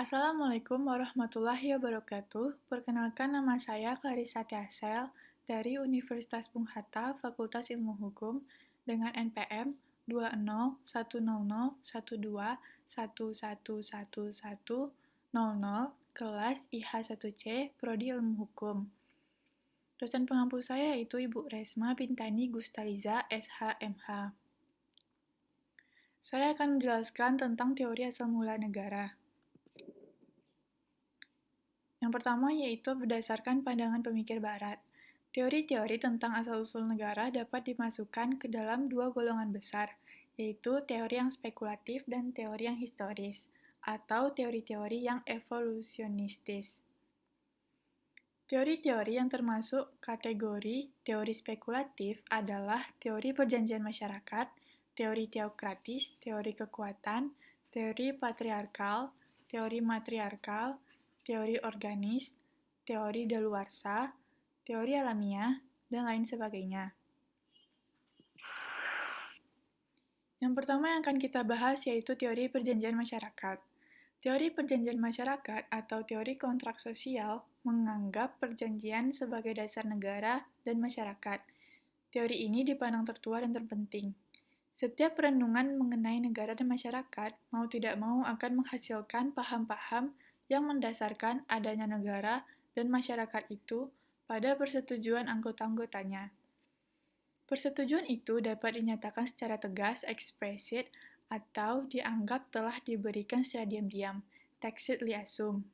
Assalamualaikum warahmatullahi wabarakatuh. Perkenalkan, nama saya Clarissa Tiasel dari Universitas Bung Hatta, Fakultas Ilmu Hukum dengan NPM 2010012111100, kelas IH1C, Prodi Ilmu Hukum. Dosen pengampu saya yaitu Ibu Resma Bintani Gustaliza, SH.MH. Saya akan menjelaskan tentang teori asal mula negara. Yang pertama yaitu berdasarkan pandangan pemikir Barat. Teori-teori tentang asal-usul negara dapat dimasukkan ke dalam dua golongan besar, yaitu teori yang spekulatif dan teori yang historis, atau teori-teori yang evolusionistis. Teori-teori yang termasuk kategori teori spekulatif adalah teori perjanjian masyarakat, teori teokratis, teori kekuatan, teori patriarkal, teori matriarkal, teori organis, teori daluarsa, teori alamiah, dan lain sebagainya. Yang pertama yang akan kita bahas yaitu teori perjanjian masyarakat. Teori perjanjian masyarakat atau teori kontrak sosial menganggap perjanjian sebagai dasar negara dan masyarakat. Teori ini dipandang tertua dan terpenting. Setiap perenungan mengenai negara dan masyarakat mau tidak mau akan menghasilkan paham-paham yang mendasarkan adanya negara dan masyarakat itu pada persetujuan anggota-anggotanya. Persetujuan itu dapat dinyatakan secara tegas, eksplisit, atau dianggap telah diberikan secara diam-diam, tacitly assumed.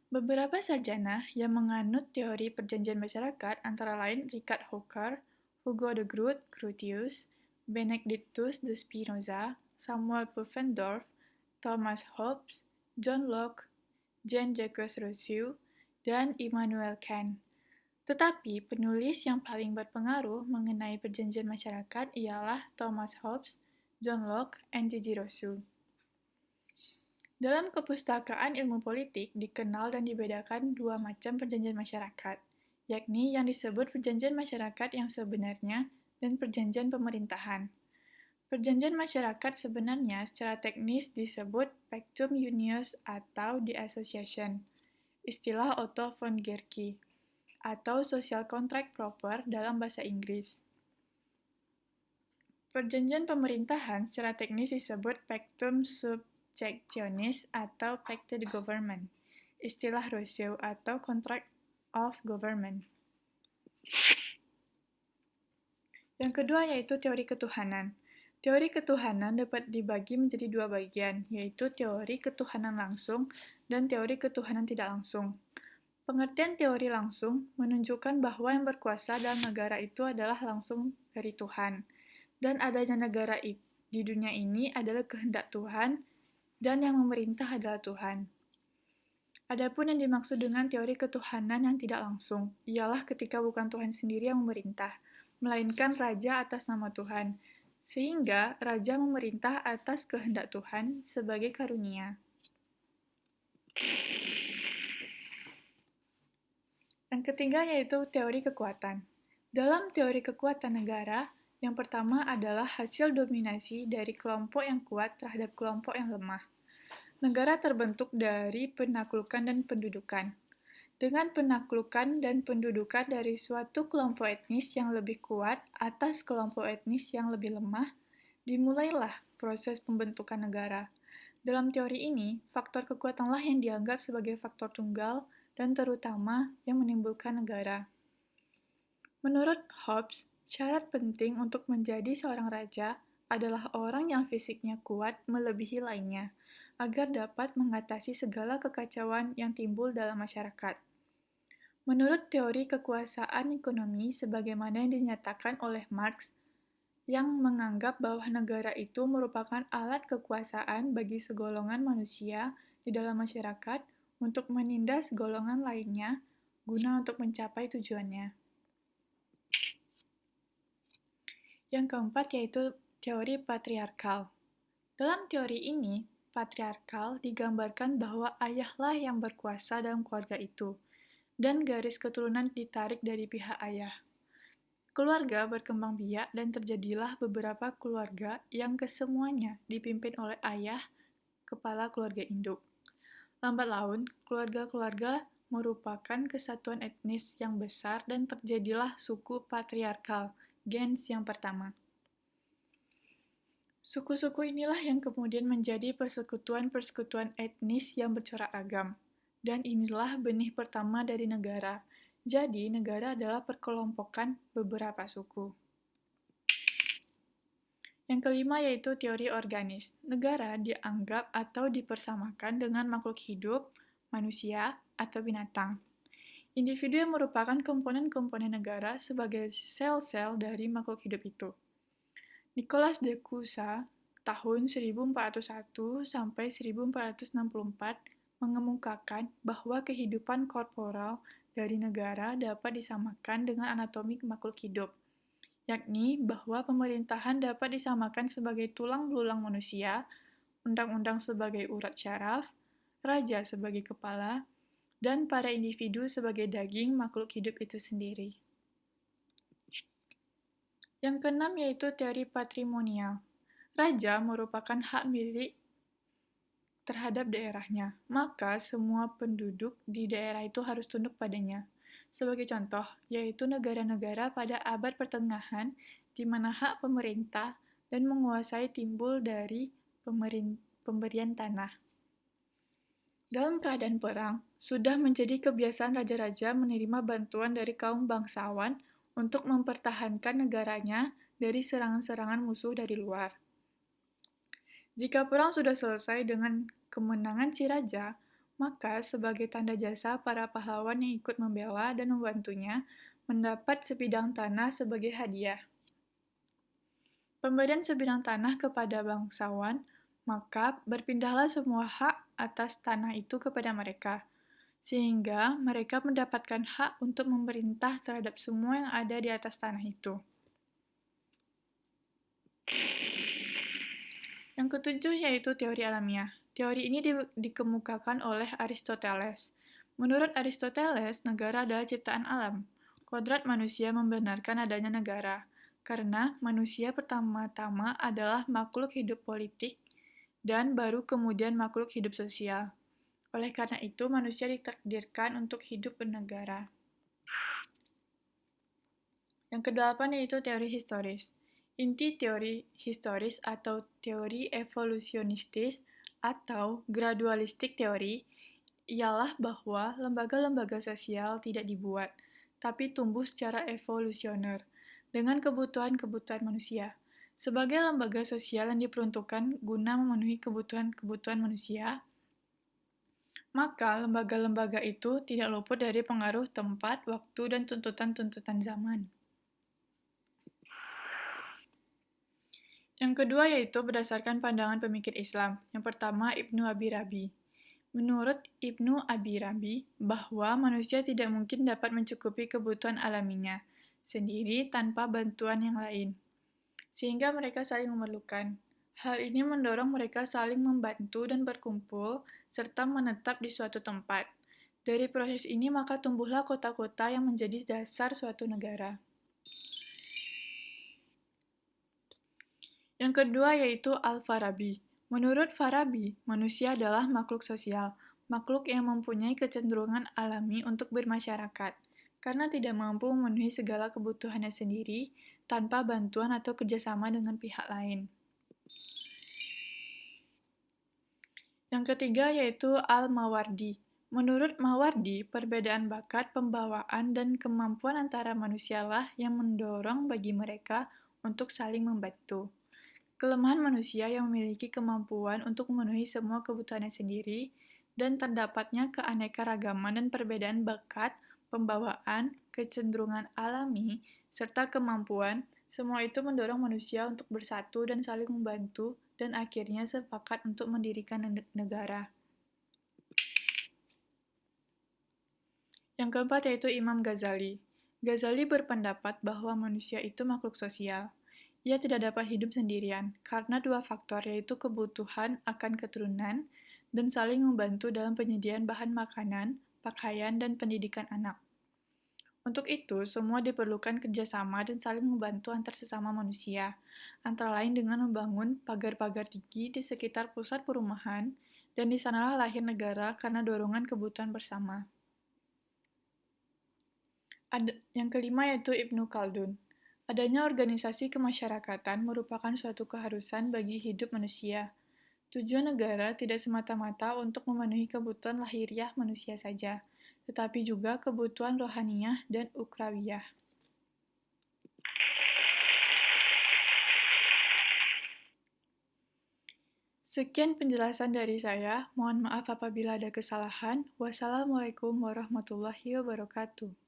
Beberapa sarjana yang menganut teori perjanjian masyarakat antara lain Richard Hooker, Hugo de Groot, Grotius, Benedictus de Spinoza, Samuel Pufendorf, Thomas Hobbes, John Locke, Jean-Jacques Rousseau, dan Immanuel Kant. Tetapi penulis yang paling berpengaruh mengenai perjanjian masyarakat ialah Thomas Hobbes, John Locke, and J.J. Rousseau. Dalam kepustakaan ilmu politik dikenal dan dibedakan dua macam perjanjian masyarakat, yakni yang disebut perjanjian masyarakat yang sebenarnya dan perjanjian pemerintahan. Perjanjian masyarakat sebenarnya secara teknis disebut Pactum Unius atau The Association, istilah Otto von Guericke, atau social contract proper dalam bahasa Inggris. Perjanjian pemerintahan secara teknis disebut Pactum Subjectionis atau Pacte de Government, istilah Rousseau atau Contract of Government. Yang kedua yaitu teori ketuhanan. Teori ketuhanan dapat dibagi menjadi dua bagian, yaitu teori ketuhanan langsung dan teori ketuhanan tidak langsung. Pengertian teori langsung menunjukkan bahwa yang berkuasa dalam negara itu adalah langsung dari Tuhan, dan adanya negara di dunia ini adalah kehendak Tuhan, dan yang memerintah adalah Tuhan. Adapun yang dimaksud dengan teori ketuhanan yang tidak langsung, ialah ketika bukan Tuhan sendiri yang memerintah, melainkan Raja atas nama Tuhan, sehingga Raja memerintah atas kehendak Tuhan sebagai karunia. Yang ketiga yaitu teori kekuatan. Dalam teori kekuatan negara, yang pertama adalah hasil dominasi dari kelompok yang kuat terhadap kelompok yang lemah. Negara terbentuk dari penaklukan dan pendudukan. Dengan penaklukan dan pendudukan dari suatu kelompok etnis yang lebih kuat atas kelompok etnis yang lebih lemah, dimulailah proses pembentukan negara. Dalam teori ini, faktor kekuatanlah yang dianggap sebagai faktor tunggal dan terutama yang menimbulkan negara. Menurut Hobbes, syarat penting untuk menjadi seorang raja adalah orang yang fisiknya kuat melebihi lainnya, agar dapat mengatasi segala kekacauan yang timbul dalam masyarakat. Menurut teori kekuasaan ekonomi sebagaimana yang dinyatakan oleh Marx, yang menganggap bahwa negara itu merupakan alat kekuasaan bagi segolongan manusia di dalam masyarakat untuk menindas golongan lainnya guna untuk mencapai tujuannya. Yang keempat yaitu teori patriarkal. Dalam teori ini, patriarkal digambarkan bahwa ayahlah yang berkuasa dalam keluarga itu, dan garis keturunan ditarik dari pihak ayah. Keluarga berkembang biak dan terjadilah beberapa keluarga yang kesemuanya dipimpin oleh ayah kepala keluarga induk. Lambat laun, keluarga-keluarga merupakan kesatuan etnis yang besar dan terjadilah suku patriarkal, gens yang pertama. Suku-suku inilah yang kemudian menjadi persekutuan-persekutuan etnis yang bercorak ragam. Dan inilah benih pertama dari negara. Jadi, negara adalah perkelompokan beberapa suku. Yang kelima yaitu teori organis. Negara dianggap atau dipersamakan dengan makhluk hidup, manusia, atau binatang. Individu yang merupakan komponen-komponen negara sebagai sel-sel dari makhluk hidup itu. Nicolas de Cusa tahun 1401 sampai 1464 mengemukakan bahwa kehidupan korporal dari negara dapat disamakan dengan anatomi makhluk hidup, yakni bahwa pemerintahan dapat disamakan sebagai tulang belulang manusia, undang-undang sebagai urat syaraf, raja sebagai kepala, dan para individu sebagai daging makhluk hidup itu sendiri. Yang keenam yaitu teori patrimonial. Raja merupakan hak milik terhadap daerahnya, maka semua penduduk di daerah itu harus tunduk padanya. Sebagai contoh, yaitu negara-negara pada abad pertengahan di mana hak pemerintah dan menguasai timbul dari pemberian tanah. Dalam keadaan perang, sudah menjadi kebiasaan raja-raja menerima bantuan dari kaum bangsawan untuk mempertahankan negaranya dari serangan-serangan musuh dari luar. Jika perang sudah selesai dengan kemenangan si raja, maka sebagai tanda jasa para pahlawan yang ikut membela dan membantunya mendapat sebidang tanah sebagai hadiah. Pemberian sebidang tanah kepada bangsawan, maka berpindahlah semua hak atas tanah itu kepada mereka, sehingga mereka mendapatkan hak untuk memerintah terhadap semua yang ada di atas tanah itu. Yang ketujuh yaitu teori alamiah. Teori ini dikemukakan oleh Aristoteles. Menurut Aristoteles, negara adalah ciptaan alam. Kodrat manusia membenarkan adanya negara, karena manusia pertama-tama adalah makhluk hidup politik dan baru kemudian makhluk hidup sosial. Oleh karena itu, manusia ditakdirkan untuk hidup bernegara. Yang kedelapan yaitu teori historis. Inti teori historis atau teori evolusionistis atau gradualistik teori ialah bahwa lembaga-lembaga sosial tidak dibuat, tapi tumbuh secara evolusioner dengan kebutuhan-kebutuhan manusia. Sebagai lembaga sosial yang diperuntukkan guna memenuhi kebutuhan-kebutuhan manusia, maka lembaga-lembaga itu tidak luput dari pengaruh tempat, waktu, dan tuntutan-tuntutan zaman. Yang kedua yaitu berdasarkan pandangan pemikir Islam. Yang pertama, Ibnu Abi Rabi. Menurut Ibnu Abi Rabi, bahwa manusia tidak mungkin dapat mencukupi kebutuhan alaminya sendiri tanpa bantuan yang lain, sehingga mereka saling memerlukan. Hal ini mendorong mereka saling membantu dan berkumpul, serta menetap di suatu tempat. Dari proses ini maka tumbuhlah kota-kota yang menjadi dasar suatu negara. Yang kedua yaitu Al-Farabi. Menurut Farabi, manusia adalah makhluk sosial, makhluk yang mempunyai kecenderungan alami untuk bermasyarakat, karena tidak mampu memenuhi segala kebutuhannya sendiri tanpa bantuan atau kerjasama dengan pihak lain. Yang ketiga yaitu Al-Mawardi. Menurut Mawardi, perbedaan bakat, pembawaan, dan kemampuan antara manusialah yang mendorong bagi mereka untuk saling membantu. Kelemahan manusia yang memiliki kemampuan untuk memenuhi semua kebutuhannya sendiri, dan terdapatnya keanekaragaman dan perbedaan bakat, pembawaan, kecenderungan alami, serta kemampuan, semua itu mendorong manusia untuk bersatu dan saling membantu, dan akhirnya sepakat untuk mendirikan negara. Yang keempat yaitu Imam Ghazali. Ghazali berpendapat bahwa manusia itu makhluk sosial. Ia tidak dapat hidup sendirian, karena dua faktor yaitu kebutuhan akan keturunan dan saling membantu dalam penyediaan bahan makanan, pakaian, dan pendidikan anak. Untuk itu, semua diperlukan kerjasama dan saling membantu antar sesama manusia, antara lain dengan membangun pagar-pagar tinggi di sekitar pusat perumahan, dan di sanalah lahir negara karena dorongan kebutuhan bersama. Yang kelima yaitu Ibnu Khaldun. Adanya organisasi kemasyarakatan merupakan suatu keharusan bagi hidup manusia. Tujuan negara tidak semata-mata untuk memenuhi kebutuhan lahiriah manusia saja, tetapi juga kebutuhan rohaniyah dan ukrawiyah. Sekian penjelasan dari saya. Mohon maaf apabila ada kesalahan. Wassalamualaikum warahmatullahi wabarakatuh.